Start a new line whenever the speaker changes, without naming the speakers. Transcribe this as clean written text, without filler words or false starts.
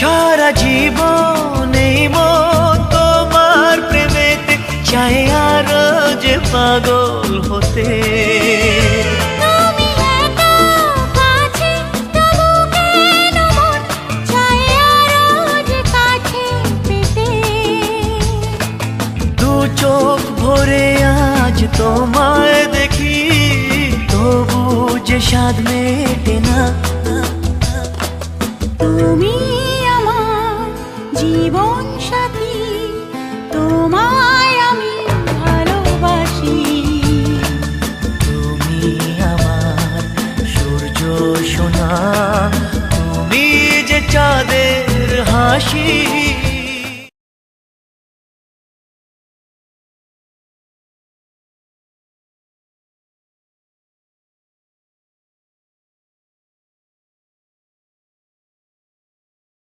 সারা জীবন এই মন তোমার প্রেমেতে চাই আরো যে পাগল হতে। চোখ ভরে আজ তোমায় দেখি, তবু যে স্বাদ মেটে না।
তুমি আমার জীবন সাথী, তোমায় আমি ভালোবাসি।
তুমি আমার সূর্য সোনা, তুমি যে চাঁদের হাসি।